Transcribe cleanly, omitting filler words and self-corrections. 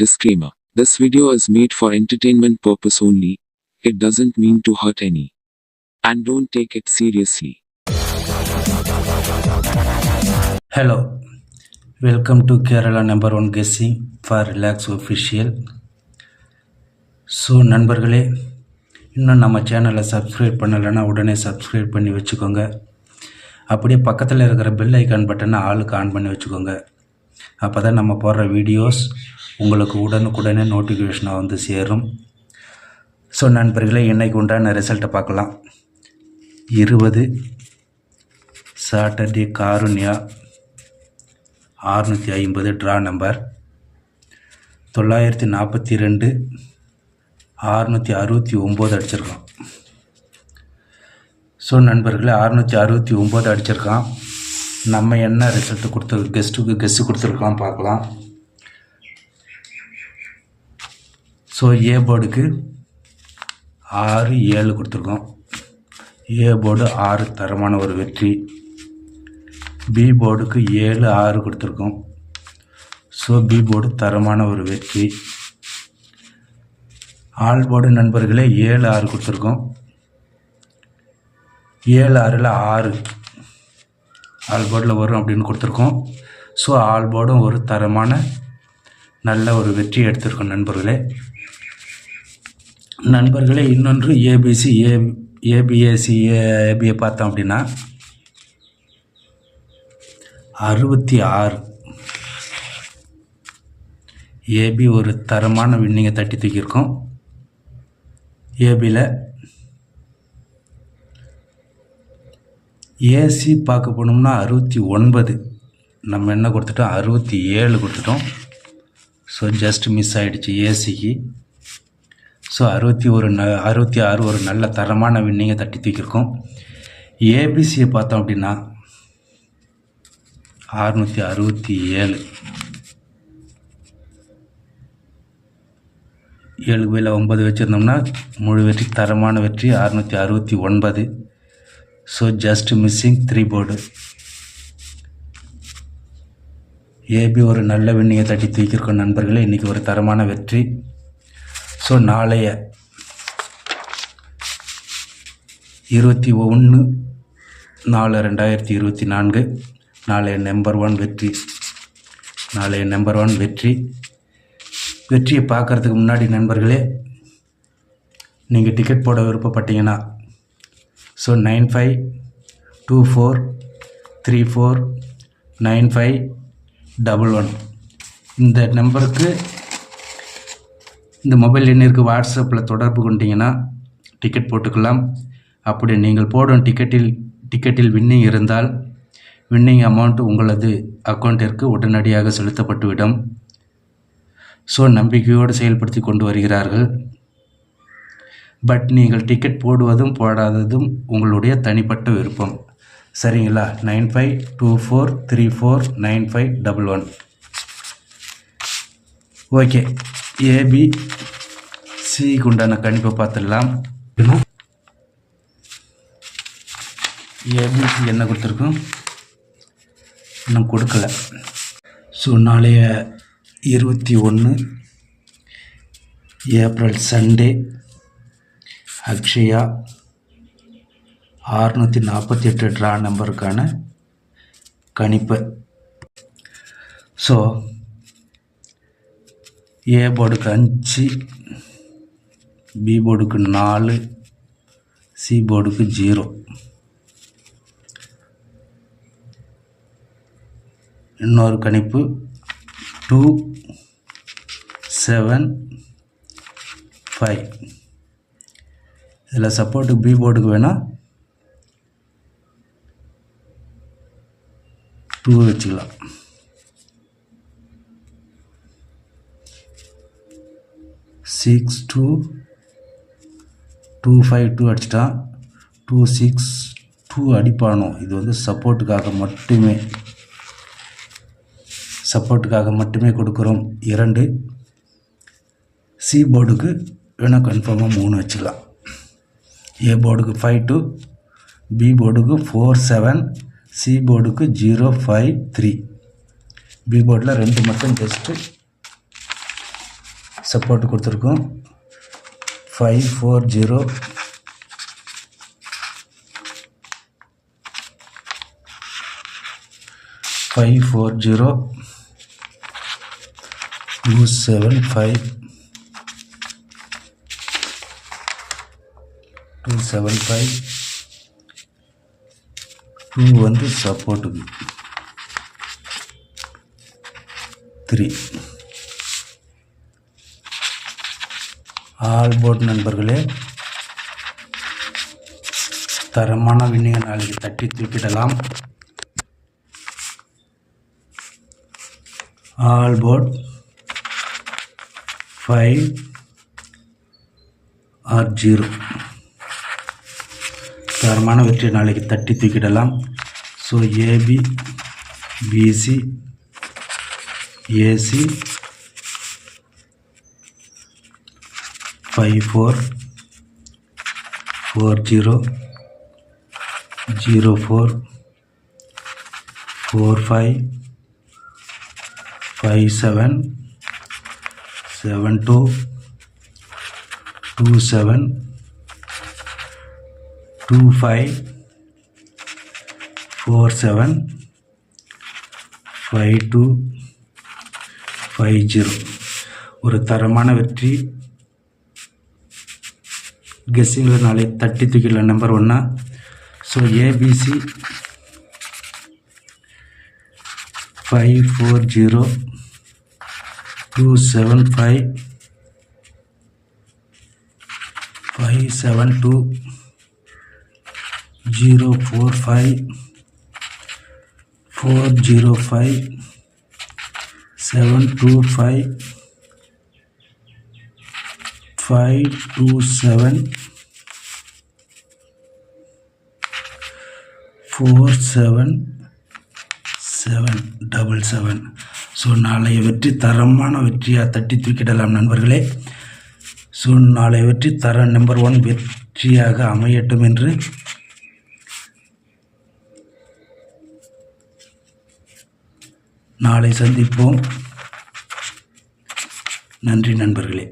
Disclaimer. This video is made for entertainment purpose only. It doesn't mean to hurt any. And don't take it seriously. Hello. Welcome to Kerala number 1 guessing for Relax Official. So நண்பர்களே, இன்னும் நம்ம சேனலை subscribe பண்ணலைன்னா உடனே subscribe பண்ணி வச்சுக்கோங்க. அப்படியே பக்கத்தில் இருக்கிற பெல் ஐக்கான் பட்டனை ஆளுக்கு ஆன் பண்ணி வச்சுக்கோங்க. அப்போ தான் நம்ம போடுற வீடியோஸ் உங்களுக்கு உடனுக்குடனே நோட்டிஃபிகேஷனாக வந்து சேரும். ஸோ நண்பர்களே, இன்றைக்கு உண்டான ரிசல்ட்டை பார்க்கலாம். 20 சாட்டர்டே காருண்யா 650 ட்ரா நம்பர் 942 669 அடிச்சிருக்கான். ஸோ நண்பர்களே, 669 அடிச்சிருக்கான். நம்ம என்ன ரிசல்ட்டு கெஸ்ட்டு கொடுத்துருக்கலாம் பார்க்கலாம். ஸோ ஏ போர்டுக்கு 6 7 கொடுத்துருக்கோம். ஏ போர்டு 6 தரமான ஒரு வெற்றி. பி போர்டுக்கு 7 6 கொடுத்துருக்கோம். ஸோ பி போர்டு தரமான ஒரு வெற்றி. ஆல் போர்டு நண்பர்களே 7 6 கொடுத்துருக்கோம். 7 6ல் 6 ஆல் போர்டில் வரும் அப்படின்னு கொடுத்துருக்கோம். ஸோ ஆல் போர்டும் ஒரு தரமான நல்ல ஒரு வெற்றி எடுத்திருக்கோம் நண்பர்களே. இன்னொன்று ஏபிசி ஏபிஏசி ஏபியை பார்த்தோம் அப்படின்னா 66 ஏபி ஒரு தரமான வின்னிங்கை தட்டி தூக்கியிருக்கோம். ஏபியில் ஏசி பார்க்க போனோம்னா 69, நம்ம என்ன கொடுத்துட்டோம் 67 கொடுத்துட்டோம். ஸோ ஜஸ்ட் மிஸ் ஆகிடுச்சு ஏசிக்கு. ஸோ 66 ஒரு நல்ல தரமான வின்னிங்கை தட்டி தூக்கியிருக்கோம். ஏபிசியை பார்த்தோம் அப்படின்னா 667 7 பையில் 9 வச்சுருந்தோம்னா முழு வெற்றி, தரமான வெற்றி 669. So just missing 3 board. AB ஒரு நல்ல வின்னிங்கை தட்டி தூக்கியிருக்கோம் நண்பர்களே. இன்றைக்கி ஒரு தரமான வெற்றி. ஸோ நாளைய 21/4/2024 நாளைய நம்பர் 1 வெற்றி. வெற்றியை பார்க்குறதுக்கு முன்னாடி நண்பர்களே, நீங்கள் டிக்கெட் போட விருப்பப்பட்டீங்கன்னா ஸோ 9524349511 இந்த நம்பருக்கு, இந்த மொபைல் எண்ணிற்கு வாட்ஸ்அப்பில் தொடர்பு கொண்டீங்கன்னா டிக்கெட் போட்டுக்கலாம். அப்படி நீங்கள் போடும் டிக்கெட்டில் வின்னிங் இருந்தால் வின்னிங் அமௌண்ட் உங்களது அக்கௌண்ட்டிற்கு உடனடியாக செலுத்தப்பட்டுவிடும். ஸோ நம்பிக்கையோடு செயல்படுத்தி கொண்டு வருகிறார்கள். பட் நீங்கள் டிக்கெட் போடுவதும் போடாததும் உங்களுடைய தனிப்பட்ட விருப்பம். சரிங்களா? 9524349511. ஓகே, ஏபிசிக்கு உண்டான கணிப்பை பார்த்துடலாம். ஏபிசி என்ன கொடுத்துருக்கோம், இன்னும் கொடுக்கல. ஸோ நாளைய 21 ஏப்ரல் சண்டே அக்ஷயா 648 ட்ரா நம்பருக்கான கணிப்பு. ஸோ ஏ போர்டுக்கு 5, பி போர்டுக்கு 4, சி போர்டுக்கு 0. இன்னொரு கணிப்பு 2 7 5. இதில் சப்போர்ட்டுக்கு பி போர்டுக்கு வேணால் 2 வச்சுக்கலாம். 6 2 2 5 2 அடிச்சிட்டான். 2 6 2 அடிப்பானோ. இது வந்து சப்போர்ட்டுக்காக மட்டுமே கொடுக்குறோம். 2 சி போர்டுக்கு வேணால் கன்ஃபார்மாக 3 வச்சுக்கலாம். ஏ போர்டுக்கு 5 2, பி போர்டுக்கு 4 7, சி போர்டுக்கு 0 5 3. பி போர்டில் 2 மட்டும் ஜஸ்ட்டு சப்போர்ட் கொடுத்துருக்கோம். 540 275 2 வந்து சப்போர்ட்டுக்கு 3. ஆல் போர்ட் நண்பர்களே, தரமான வின்னிங்கை நாளைக்கு தட்டி தூக்கிடலாம். ஆல் போர்ட் 5 or 0 தரமான வெற்றியை நாளைக்கு தட்டி தூக்கிடலாம். So AB, BC, AC 5440 04 45 57 72 27 25 47 52 50. ஒரு தரமான வெற்றி. கெஸ்ஸிங்கில் நாளை தட்டி தூக்கிடலாம் நம்பர் 1. So ABC 540 275 572 045 405 725 527 47777. ஸோ நாளைய வெற்றி தரமான வெற்றியாக தட்டி தூக்கிடலாம் நண்பர்களே. ஸோ நாளைய வெற்றி தர நம்பர் 1 வெற்றியாக அமையட்டும் என்று நாளை சந்திப்போம். நன்றி நண்பர்களே.